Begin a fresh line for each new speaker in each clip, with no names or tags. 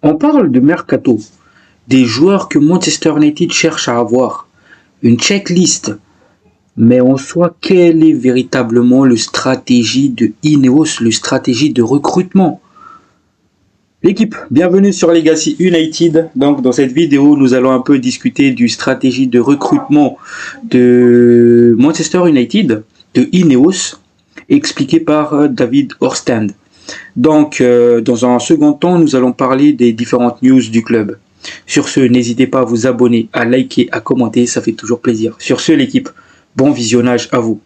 On parle de mercato, des joueurs que Manchester United cherche à avoir, une checklist. Mais en soi, quelle est véritablement le stratégie de Ineos, le stratégie de recrutement? L'équipe, bienvenue sur Legacy United. Donc dans cette vidéo, nous allons un peu discuter du stratégie de recrutement de Manchester United, de Ineos, expliqué par David Orstand. Donc dans un second temps, nous allons parler des différentes news du club. Sur ce, n'hésitez pas à vous abonner, à liker, à commenter, ça fait toujours plaisir. Sur ce, l'équipe, bon visionnage à vous.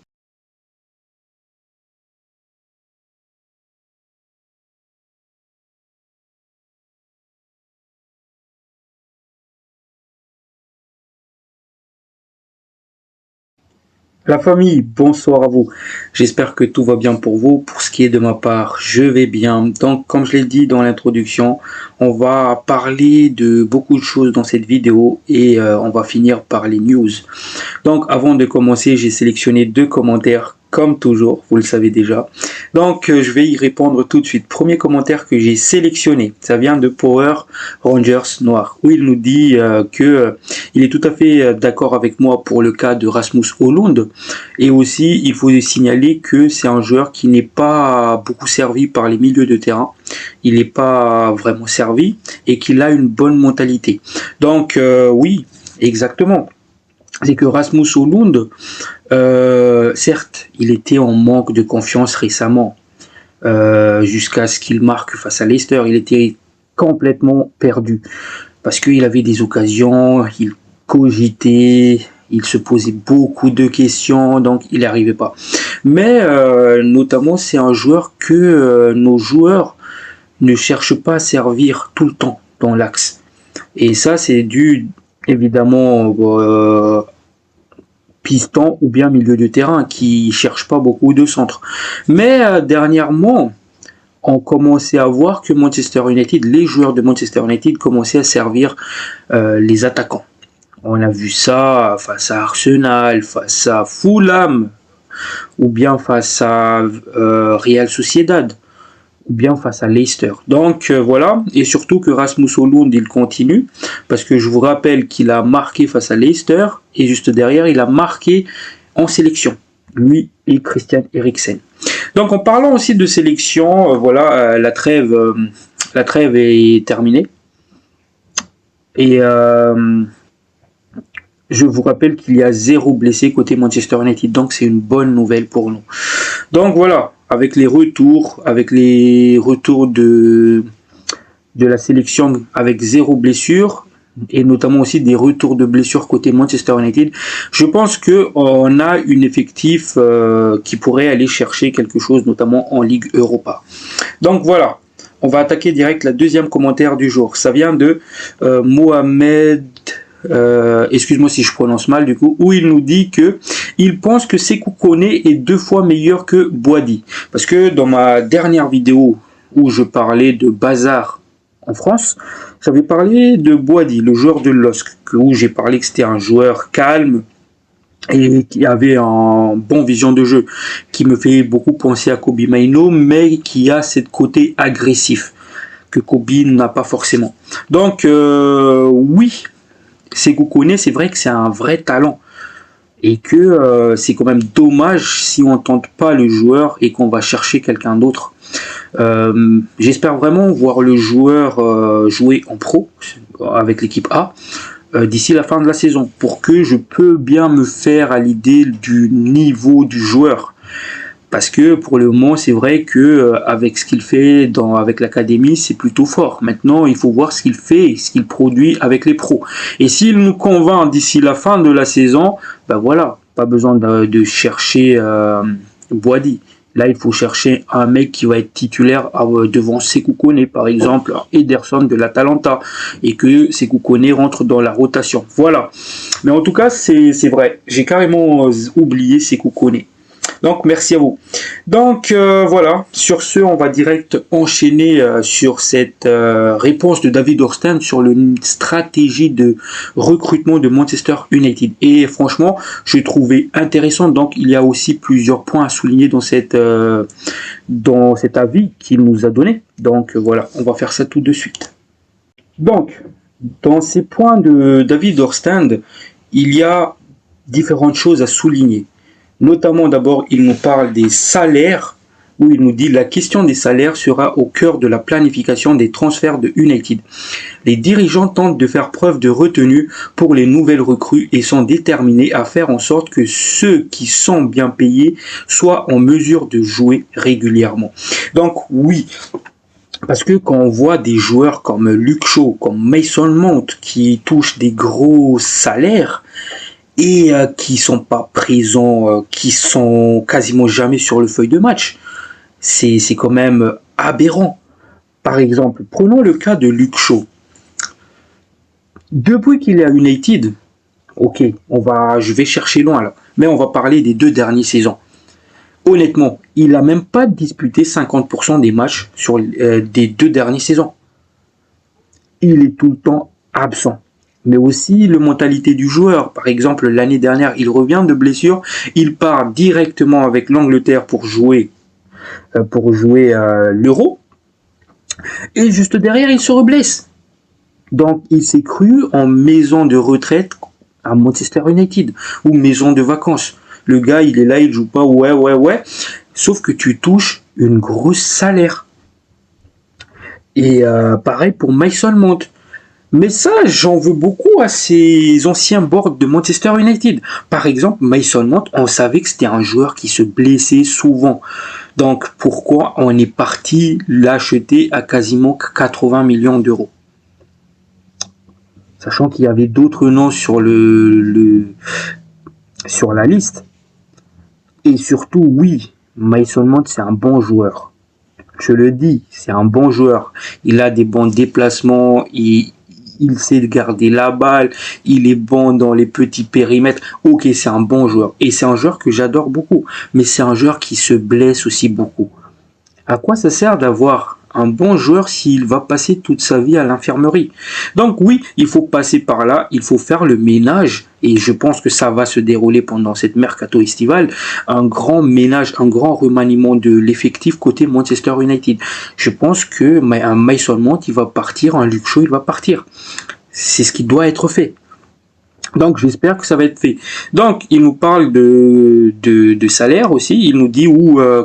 La famille, bonsoir à vous. J'espère que tout va bien pour vous. Pour ce qui est de ma part, je vais bien. Donc, comme je l'ai dit dans l'introduction, on va parler de beaucoup de choses dans cette vidéo et on va finir par les news. Donc, avant de commencer, j'ai sélectionné 2 commentaires comme toujours, vous le savez déjà. Donc, je vais y répondre tout de suite. Premier commentaire que j'ai sélectionné, ça vient de Power Rangers Noir, où il nous dit que il est tout à fait d'accord avec moi pour le cas de Rasmus Højlund. Et aussi, il faut signaler que c'est un joueur qui n'est pas beaucoup servi par les milieux de terrain. Il n'est pas vraiment servi et qu'il a une bonne mentalité. Donc, oui, exactement. C'est que Rasmus Højlund, certes, il était en manque de confiance récemment, jusqu'à ce qu'il marque face à Leicester. Il était complètement perdu parce qu'il avait des occasions, il cogitait, il se posait beaucoup de questions, donc il n'y arrivait pas. Mais notamment, c'est un joueur que nos joueurs ne cherchent pas à servir tout le temps dans l'axe. Et ça, c'est dû évidemment piston ou bien milieu de terrain qui cherche pas beaucoup de centres. Mais dernièrement, on commençait à voir que Manchester United, les joueurs de Manchester United commençaient à servir les attaquants. On a vu ça face à Arsenal, face à Fulham, ou bien face à Real Sociedad, ou bien face à Leicester. Donc voilà, et surtout que Rasmus Højlund, il continue, parce que je vous rappelle qu'il a marqué face à Leicester, et juste derrière, il a marqué en sélection, lui et Christian Eriksen. Donc en parlant aussi de sélection, voilà, la trêve est terminée. Et je vous rappelle qu'il y a 0 blessé côté Manchester United, donc c'est une bonne nouvelle pour nous. Donc voilà, avec les retours de la sélection avec 0 blessure, et notamment aussi des retours de blessures côté Manchester United, je pense qu'on a une effectif qui pourrait aller chercher quelque chose, notamment en Ligue Europa. Donc voilà, on va attaquer direct la deuxième commentaire du jour. Ça vient de Mohamed... excuse-moi si je prononce mal du coup, où il nous dit que il pense que Sékou Koné est 2 fois meilleur que Boadi. Parce que dans ma dernière vidéo où je parlais de bazar en France, j'avais parlé de Boadi, le joueur de LOSC, où j'ai parlé que c'était un joueur calme et qui avait un bon vision de jeu, qui me fait beaucoup penser à Kobbie Mainoo, mais qui a cette côté agressif que Kobbie n'a pas forcément. Donc oui, Sékou Koné, c'est vrai que c'est un vrai talent et que c'est quand même dommage si on ne tente pas le joueur et qu'on va chercher quelqu'un d'autre. J'espère vraiment voir le joueur jouer en pro avec l'équipe A d'ici la fin de la saison pour que je peux bien me faire à l'idée du niveau du joueur. Parce que pour le moment, c'est vrai que avec ce qu'il fait avec l'académie, c'est plutôt fort. Maintenant, il faut voir ce qu'il fait, ce qu'il produit avec les pros. Et s'il nous convainc d'ici la fin de la saison, ben voilà, pas besoin de chercher Boadi. Là, il faut chercher un mec qui va être titulaire devant Sékou Koné, par exemple, Ederson de l'Atalanta, et que Sékou Koné rentre dans la rotation. Voilà. Mais en tout cas, c'est vrai. J'ai carrément oublié Sékou Koné. Donc merci à vous. Donc voilà, sur ce, on va direct enchaîner sur cette réponse de David Orstand sur la stratégie de recrutement de Manchester United. Et franchement, je l'ai trouvé intéressant. Donc il y a aussi plusieurs points à souligner dans cet avis qu'il nous a donné. Donc voilà, on va faire ça tout de suite. Donc, dans ces points de David Orstand, il y a différentes choses à souligner. Notamment, d'abord, il nous parle des salaires, où il nous dit la question des salaires sera au cœur de la planification des transferts de United. Les dirigeants tentent de faire preuve de retenue pour les nouvelles recrues et sont déterminés à faire en sorte que ceux qui sont bien payés soient en mesure de jouer régulièrement. Donc oui, parce que quand on voit des joueurs comme Luke Shaw, comme Mason Mount qui touchent des gros salaires et qui sont pas présents, qui sont quasiment jamais sur le feuille de match, c'est quand même aberrant. Par exemple, prenons le cas de Luke Shaw. Depuis qu'il est à United, ok, je vais chercher loin là, mais on va parler des 2 dernières saisons. Honnêtement, il n'a même pas disputé 50% des matchs sur des 2 dernières saisons. Il est tout le temps absent. Mais aussi la mentalité du joueur. Par exemple, l'année dernière, il revient de blessure, il part directement avec l'Angleterre pour jouer l'Euro, et juste derrière, il se reblesse. Donc, il s'est cru en maison de retraite à Manchester United ou maison de vacances. Le gars, il est là, il joue pas, ouais. Sauf que tu touches une grosse salaire. Et pareil pour Mason Mount. Mais ça, j'en veux beaucoup à ces anciens boards de Manchester United. Par exemple, Mason Mount, on savait que c'était un joueur qui se blessait souvent. Donc, pourquoi on est parti l'acheter à quasiment 80 millions d'euros? Sachant qu'il y avait d'autres noms sur sur la liste. Et surtout, oui, Mason Mount, c'est un bon joueur. Je le dis, c'est un bon joueur. Il a des bons déplacements, il sait garder la balle, il est bon dans les petits périmètres. Ok, c'est un bon joueur. Et c'est un joueur que j'adore beaucoup. Mais c'est un joueur qui se blesse aussi beaucoup. À quoi ça sert d'avoir un bon joueur s'il va passer toute sa vie à l'infirmerie? Donc oui, il faut passer par là, il faut faire le ménage, et je pense que ça va se dérouler pendant cette mercato estivale, un grand ménage, un grand remaniement de l'effectif côté Manchester United. Je pense que un Mason Mount, il va partir, un Luke Shaw, il va partir. C'est ce qui doit être fait. Donc j'espère que ça va être fait. Donc il nous parle de salaire aussi, il nous dit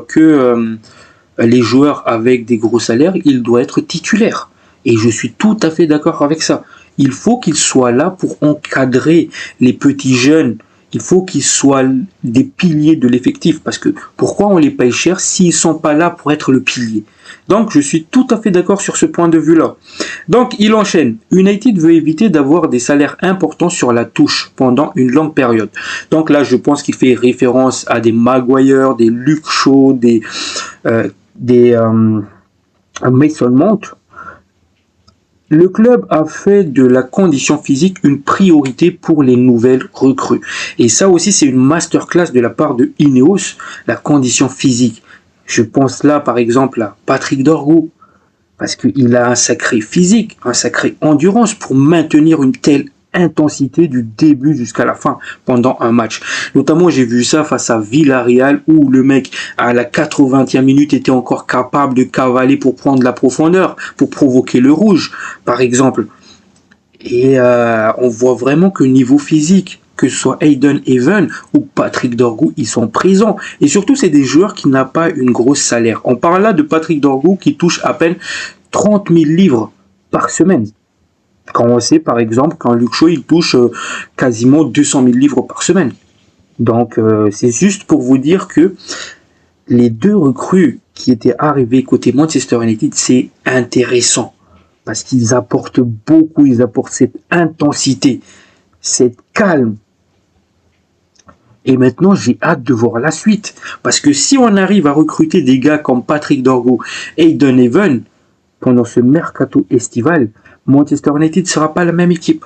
que les joueurs avec des gros salaires, ils doivent être titulaires. Et je suis tout à fait d'accord avec ça. Il faut qu'ils soient là pour encadrer les petits jeunes. Il faut qu'ils soient des piliers de l'effectif. Parce que pourquoi on les paye cher s'ils sont pas là pour être le pilier? Donc je suis tout à fait d'accord sur ce point de vue-là. Donc il enchaîne. United veut éviter d'avoir des salaires importants sur la touche pendant une longue période. Donc là je pense qu'il fait référence à des Maguire, des Luke Shaw, des Mason Mount. Le club a fait de la condition physique une priorité pour les nouvelles recrues. Et ça aussi, c'est une masterclass de la part de Ineos, la condition physique. Je pense là, par exemple, à Patrick Dorgu, parce qu'il a un sacré physique, un sacré endurance pour maintenir une telle intensité du début jusqu'à la fin pendant un match. Notamment, j'ai vu ça face à Villarreal où le mec à la 80e minute était encore capable de cavaler pour prendre la profondeur, pour provoquer le rouge, par exemple. Et on voit vraiment que niveau physique, que ce soit Hayden Even ou Patrick Dorgu, ils sont présents. Et surtout, c'est des joueurs qui n'ont pas une grosse salaire. On parle là de Patrick Dorgu qui touche à peine 30 000 livres par semaine. Quand on sait, par exemple, qu'un Luke Shaw, il touche quasiment 200 000 livres par semaine. Donc, c'est juste pour vous dire que les 2 recrues qui étaient arrivées côté Manchester United, c'est intéressant. Parce qu'ils apportent beaucoup, ils apportent cette intensité, cette calme. Et maintenant, j'ai hâte de voir la suite. Parce que si on arrive à recruter des gars comme Patrick Dorgu, Hayden Even, pendant ce mercato estival, Manchester United ne sera pas la même équipe.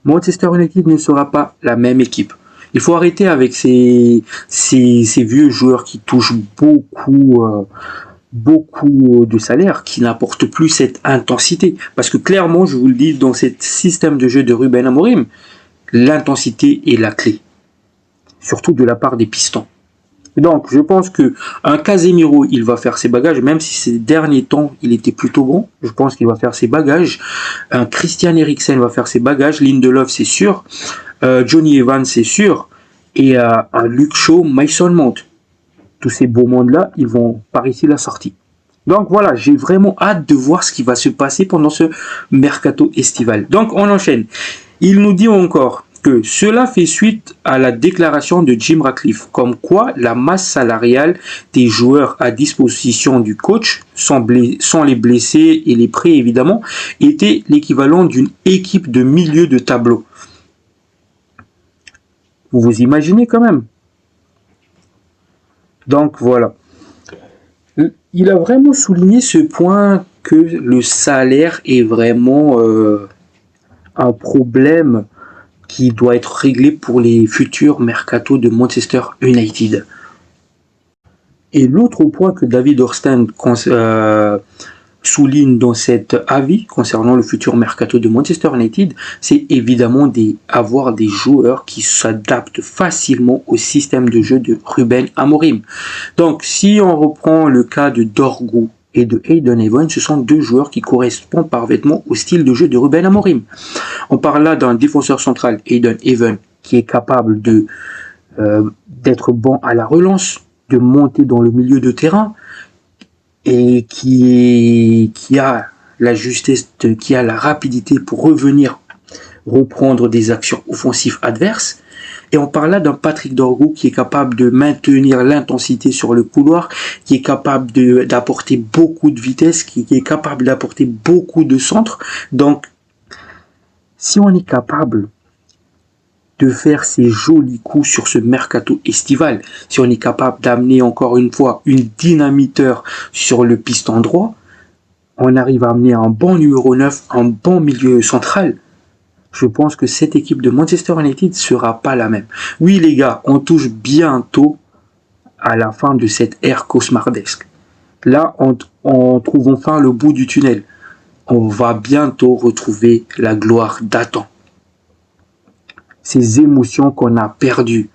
Manchester United ne sera pas la même équipe. Il faut arrêter avec ces vieux joueurs qui touchent beaucoup de salaire, qui n'apportent plus cette intensité. Parce que clairement, je vous le dis, dans ce système de jeu de Ruben Amorim, l'intensité est la clé. Surtout de la part des Pistons. Donc, je pense que un Casemiro, il va faire ses bagages, même si ces derniers temps, il était plutôt bon. Je pense qu'il va faire ses bagages. Un Christian Eriksen va faire ses bagages. Lindelof, c'est sûr. Johnny Evans, c'est sûr. Et un Luke Shaw, Mason Mount. Tous ces beaux mondes-là, ils vont par ici la sortie. Donc voilà, j'ai vraiment hâte de voir ce qui va se passer pendant ce mercato estival. Donc on enchaîne. Il nous dit encore que cela fait suite à la déclaration de Jim Ratcliffe, comme quoi la masse salariale des joueurs à disposition du coach, sans les blessés et les prêts évidemment, était l'équivalent d'une équipe de milieu de tableau. Vous vous imaginez quand même. Donc voilà. Il a vraiment souligné ce point que le salaire est vraiment un problème qui doit être réglé pour les futurs mercato de Manchester United. Et l'autre point que David Ornstein souligne dans cet avis concernant le futur mercato de Manchester United, c'est évidemment avoir des joueurs qui s'adaptent facilement au système de jeu de Ruben Amorim. Donc, si on reprend le cas de Dorgu et de Hayden Evans, ce sont deux joueurs qui correspondent parfaitement au style de jeu de Ruben Amorim. On parle là d'un défenseur central, Hayden Evans, qui est capable d'être bon à la relance, de monter dans le milieu de terrain, et qui a la justesse, qui a la rapidité pour reprendre des actions offensives adverses. Et on parle là d'un Patrick Dorgu qui est capable de maintenir l'intensité sur le couloir, qui est capable d'apporter beaucoup de vitesse, qui est capable d'apporter beaucoup de centre. Donc, si on est capable de faire ces jolis coups sur ce mercato estival, si on est capable d'amener encore une fois une dynamiteur sur le piston droit, on arrive à amener un bon numéro 9, un bon milieu central, je pense que cette équipe de Manchester United ne sera pas la même. Oui les gars, on touche bientôt à la fin de cette ère cauchemardesque. Là, on trouve enfin le bout du tunnel. On va bientôt retrouver la gloire d'Adam. Ces émotions qu'on a perdues,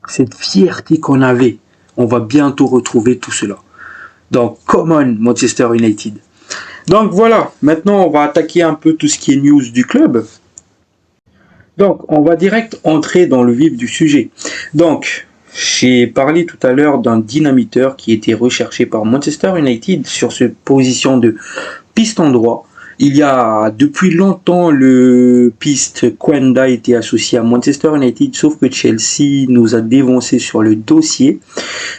cette fierté qu'on avait, on va bientôt retrouver tout cela. Donc, come on, Manchester United. Donc voilà, maintenant on va attaquer un peu tout ce qui est news du club. Donc, on va direct entrer dans le vif du sujet. Donc, j'ai parlé tout à l'heure d'un dynamiteur qui était recherché par Manchester United sur cette position de piston droit. Il y a depuis longtemps le piste Quenda était associé à Manchester United, sauf que Chelsea nous a dévancé sur le dossier.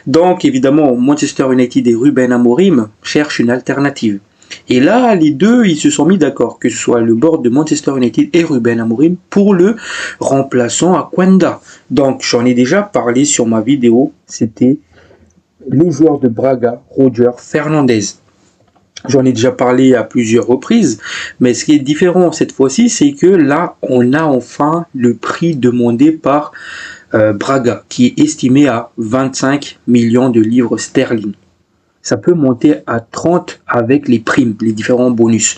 Donc évidemment, Manchester United et Ruben Amorim cherchent une alternative. Et là, les deux, ils se sont mis d'accord, que ce soit le board de Manchester United et Ruben Amorim, pour le remplaçant à Quenda. Donc j'en ai déjà parlé sur ma vidéo, c'était le joueur de Braga, Roger Fernandez. J'en ai déjà parlé à plusieurs reprises, mais ce qui est différent cette fois-ci, c'est que là, on a enfin le prix demandé par Braga, qui est estimé à 25 millions de livres sterling. Ça peut monter à 30 avec les primes, les différents bonus.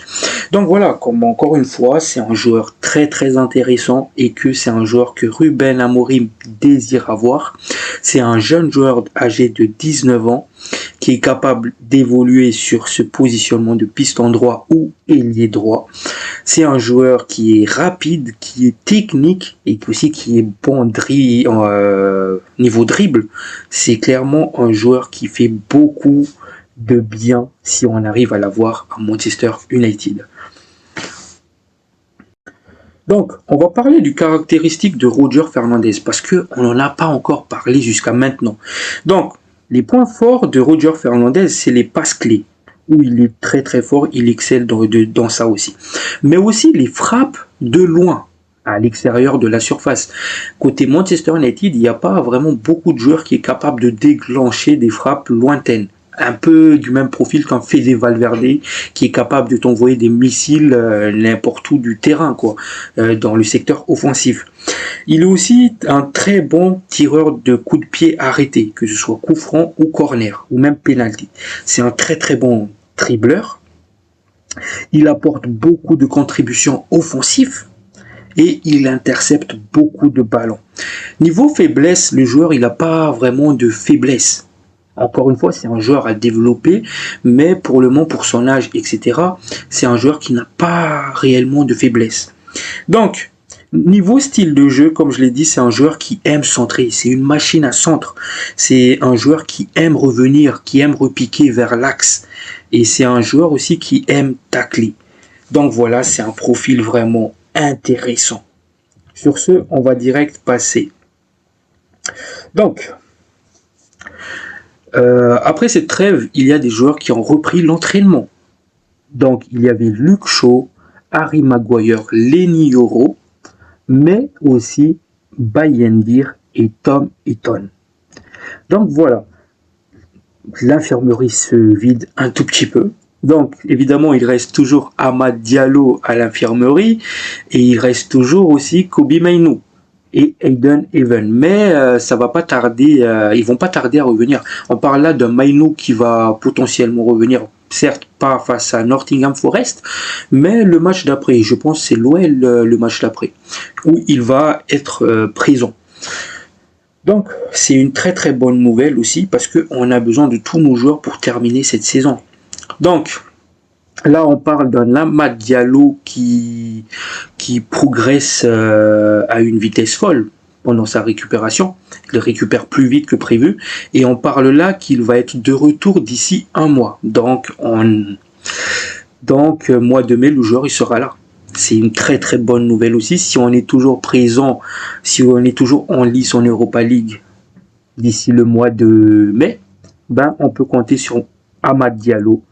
Donc voilà, comme encore une fois, c'est un joueur très très intéressant et que c'est un joueur que Ruben Amorim désire avoir. C'est un jeune joueur âgé de 19 ans qui est capable d'évoluer sur ce positionnement de piston droit ou ailier droit. C'est un joueur qui est rapide, qui est technique et aussi qui est bon niveau dribble. C'est clairement un joueur qui fait beaucoup de bien si on arrive à l'avoir à Manchester United. Donc, on va parler du caractéristique de Roger Fernandez parce qu'on n'en a pas encore parlé jusqu'à maintenant. Donc, les points forts de Roger Fernandez, c'est les passes clés, où il est très très fort, il excelle dans ça aussi. Mais aussi les frappes de loin, à l'extérieur de la surface. Côté Manchester United, il n'y a pas vraiment beaucoup de joueurs qui est capable de déclencher des frappes lointaines. Un peu du même profil qu'un Fede Valverde qui est capable de t'envoyer des missiles n'importe où du terrain, quoi, dans le secteur offensif. Il est aussi un très bon tireur de coups de pied arrêtés, que ce soit coup franc ou corner, ou même penalty. C'est un très très bon dribbleur. Il apporte beaucoup de contributions offensives. et il intercepte beaucoup de ballons. Niveau faiblesse, le joueur, il n'a pas vraiment de faiblesse. Encore une fois, c'est un joueur à développer, mais pour le moment, pour son âge, etc., c'est un joueur qui n'a pas réellement de faiblesse. Donc, niveau style de jeu, comme je l'ai dit, c'est un joueur qui aime centrer. C'est une machine à centre. C'est un joueur qui aime revenir, qui aime repiquer vers l'axe. Et c'est un joueur aussi qui aime tacler. Donc voilà, c'est un profil vraiment intéressant. Sur ce, on va direct passer. Donc, après cette trêve, il y a des joueurs qui ont repris l'entraînement. Donc, il y avait Luke Shaw, Harry Maguire, Lenny Yoro, mais aussi Bayendir et Tom Eaton. Donc voilà, l'infirmerie se vide un tout petit peu. Donc évidemment, il reste toujours Amad Diallo à l'infirmerie et il reste toujours aussi Kobbie Mainoo et Aiden Even. Mais ça va pas tarder, ils vont pas tarder à revenir. On parle là d'un Mainoo qui va potentiellement revenir, certes pas face à Nottingham Forest, mais le match d'après, je pense c'est l'OL le match d'après, où il va être présent. Donc c'est une très très bonne nouvelle aussi parce qu'on a besoin de tous nos joueurs pour terminer cette saison. Donc là, on parle d'un Amad Diallo qui progresse à une vitesse folle pendant sa récupération. Il récupère plus vite que prévu. Et on parle là qu'il va être de retour d'ici un mois. Donc, mois de mai, le joueur il sera là. C'est une très très bonne nouvelle aussi. Si on est toujours présent, si on est toujours en lice en Europa League d'ici le mois de mai, ben on peut compter sur Amad Diallo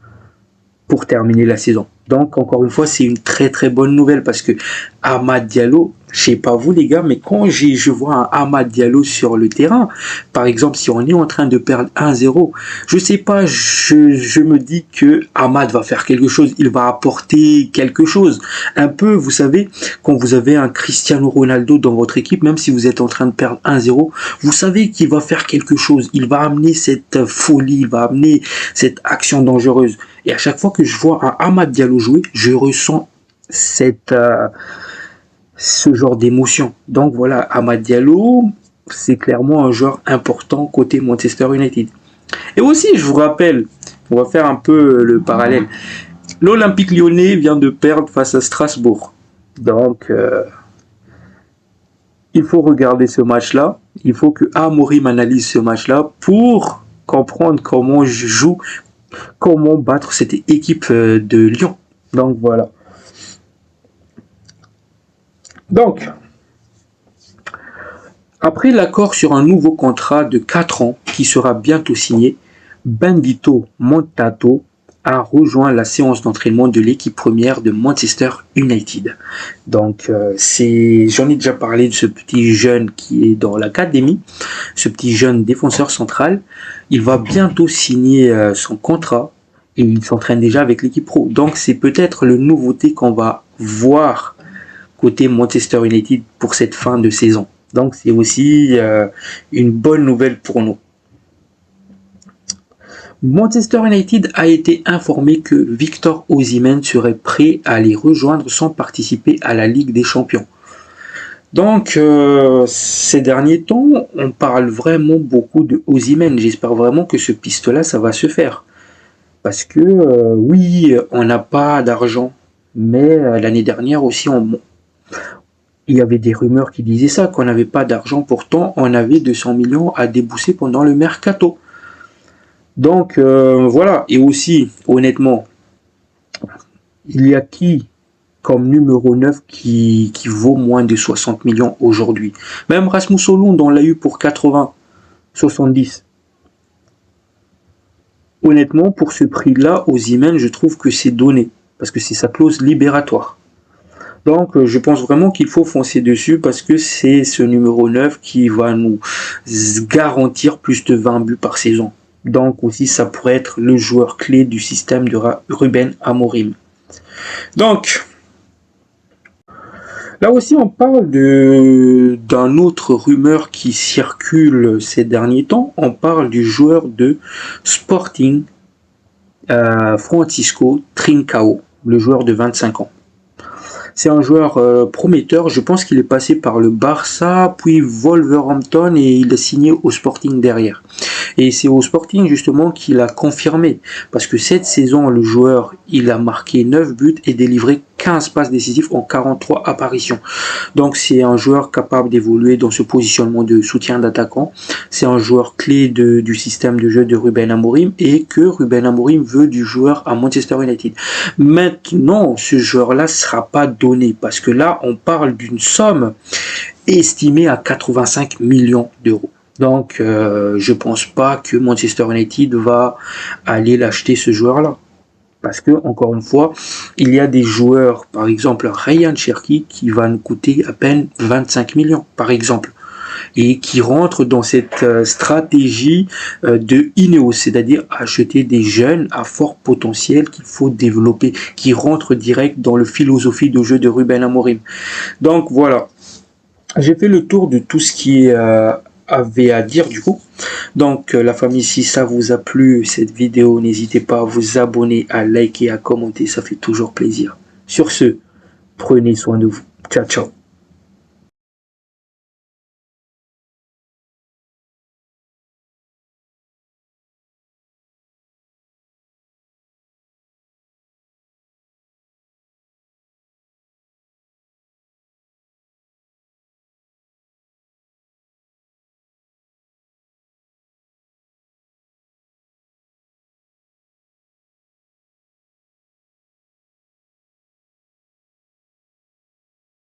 pour terminer la saison. Donc, encore une fois, c'est une très très bonne nouvelle parce que Amad Diallo, je sais pas vous les gars, mais quand je vois un Amad Diallo sur le terrain, par exemple, si on est en train de perdre 1-0, je sais pas, je me dis que Amad va faire quelque chose, il va apporter quelque chose. Un peu, vous savez, quand vous avez un Cristiano Ronaldo dans votre équipe, même si vous êtes en train de perdre 1-0, vous savez qu'il va faire quelque chose, il va amener cette folie, il va amener cette action dangereuse. Et à chaque fois que je vois un Amad Diallo jouer, je ressens ce genre d'émotion. Donc voilà, Amad Diallo, c'est clairement un joueur important côté Manchester United. Et aussi, je vous rappelle, on va faire un peu le parallèle. L'Olympique Lyonnais vient de perdre face à Strasbourg. Donc, il faut regarder ce match-là. Il faut que Amorim analyse ce match-là pour comprendre comment je joue, comment battre cette équipe de Lyon. Donc voilà. Donc, après l'accord sur un nouveau contrat de 4 ans qui sera bientôt signé, Benedito Montato a rejoint la séance d'entraînement de l'équipe première de Manchester United. Donc, j'en ai déjà parlé de ce petit jeune qui est dans l'académie, ce petit jeune défenseur central. Il va bientôt signer son contrat et il s'entraîne déjà avec l'équipe pro. Donc, c'est peut-être le nouveauté qu'on va voir côté Manchester United pour cette fin de saison. Donc, c'est aussi une bonne nouvelle pour nous. Manchester United a été informé que Victor Osimhen serait prêt à les rejoindre sans participer à la Ligue des Champions. Donc, ces derniers temps, on parle vraiment beaucoup de Osimhen. J'espère vraiment que ce piste-là, ça va se faire. Parce que, oui, on n'a pas d'argent. Mais l'année dernière aussi, il y avait des rumeurs qui disaient ça, qu'on n'avait pas d'argent. Pourtant, on avait 200 millions à débourser pendant le mercato. Donc, voilà. Et aussi, honnêtement, il y a qui comme numéro 9 qui vaut moins de 60 millions aujourd'hui? Même Rasmus Højlund, on l'a eu pour 80, 70. Honnêtement, pour ce prix-là, Osimhen, je trouve que c'est donné. Parce que c'est sa clause libératoire. Donc, je pense vraiment qu'il faut foncer dessus parce que c'est ce numéro 9 qui va nous garantir plus de 20 buts par saison. Donc aussi, ça pourrait être le joueur clé du système de Ruben Amorim. Donc, là aussi, on parle d'un autre rumeur qui circule ces derniers temps. On parle du joueur de Sporting, Francisco Trincao, le joueur de 25 ans. C'est un joueur prometteur. Je pense qu'il est passé par le Barça, puis Wolverhampton et il a signé au Sporting derrière. Et c'est au Sporting justement qu'il a confirmé. Parce que cette saison, le joueur, il a marqué 9 buts et délivré 15 passes décisives en 43 apparitions. Donc c'est un joueur capable d'évoluer dans ce positionnement de soutien d'attaquant. C'est un joueur clé du système de jeu de Ruben Amorim et que Ruben Amorim veut du joueur à Manchester United. Maintenant, ce joueur-là ne sera pas donné parce que là, on parle d'une somme estimée à 85 millions d'euros. Donc, je pense pas que Manchester United va aller l'acheter ce joueur-là. Parce que, encore une fois, il y a des joueurs, par exemple Ryan Cherki, qui va nous coûter à peine 25 millions, par exemple. Et qui rentre dans cette stratégie de Ineos, c'est-à-dire acheter des jeunes à fort potentiel qu'il faut développer, qui rentrent direct dans le philosophie de jeu de Ruben Amorim. Donc voilà, j'ai fait le tour de tout ce qui avait à dire du coup. Donc la famille, si ça vous a plu cette vidéo, n'hésitez pas à vous abonner, à liker, à commenter, ça fait toujours plaisir. Sur ce, prenez soin de vous. Ciao, ciao.